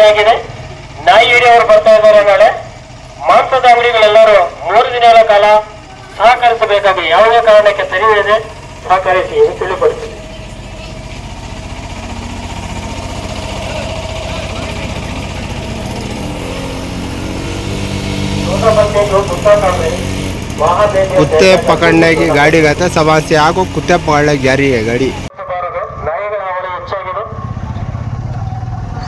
ಆಗಿದೆ. ನಾಯಿ ಹಿಡಿಯವರು ಬರ್ತಾ ಇದ್ದಾರೆ. ನಾಳೆ ಮಾಂಸದ ಅಂಗಡಿಗಳೆಲ್ಲರೂ 3 ದಿನಗಳ ಕಾಲ ಸಹಕರಿಸಬೇಕಾಗಿ ಯಾವುದೇ ಕಾರಣಕ್ಕೆ ತೆರೆಯದೆ ಸಹಕರಿಸಿ ಎಂದು ತಿಳಿಪಡಿಸಿದೆ. कुत्ते पकड़ने की गाड़ी गए थे, सवा से आको कुत्ते पकड़ने जा रही है गाड़ी. ನಾಯಿಗಳ ಹಾವಳಿ ಹೆಚ್ಚಾಗಿದೆ.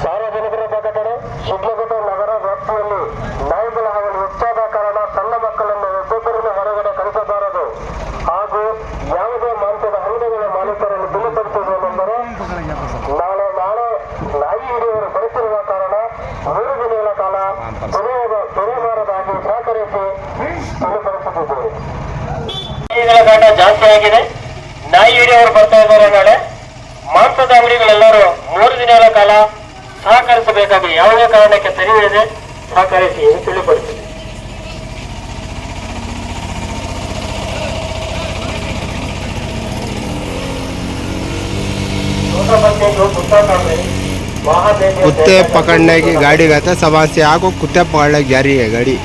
ಸಾರ್ವಜನಿಕರ ಪ್ರಕಟಣೆ, ಶಿಡ್ಲಘಟ್ಟ ನಗರ ವ್ಯಾಪ್ತಿಯಲ್ಲಿ ನಾಯಿಗಳ ಹಾವಳಿ ಹೆಚ್ಚಾದ ಕಾರಣ ಸಣ್ಣ ಮಕ್ಕಳನ್ನು ಒಬ್ಬೊಬ್ಬರನ್ನು ಹೊರಗಡೆ ಕಳಿಸಬಾರದು ಹಾಗೂ ಯಾವುದೇ ಮಾಂಸದ ಅಂಗಡಿಗಳ ಮಾಲೀಕರನ್ನು ತಿಳಿಪಡಿಸುವುದೇನೆಂದರೆ ನಾಳೆ ನಾಯಿ ಹಿಡಿಯವರು ಬರುತ್ತಿರುವ ಕಾರಣ 3 ದಿನಗಳ ಕಾಲ ತೆರೆಯಬಾರದಾಗಿ ಸಹಕರಿಸಿ ತಿಳಿಪಡಿಸುತ್ತಿದ್ದೇವೆ. ನಾಯಿಗಳ ಕಾಟ ಜಾಸ್ತಿ ಆಗಿದೆ. ನಾಯಿ ಹಿಡಿಯವರು ಬರ್ತಾ ಇದ್ದಾರೆ. ನಾಳೆ ಮಾಂಸದ ಅಂಗಡಿಗಳೆಲ್ಲರೂ 3 ದಿನಗಳ ಕಾಲ ಸಹಕರಿಸಬೇಕಾಗಿ ಯಾವುದೇ ಕಾರಣಕ್ಕೆ ತೆರೆಯದೆ ಸಹಕರಿಸಿ ಎಂದು ತಿಳಿಪಡಿಸಿದೆ. कुत्ते पकड़ने की गाड़ी गए थे, सवा से आको कुत्ते पकड़ने जा रही है गाड़ी.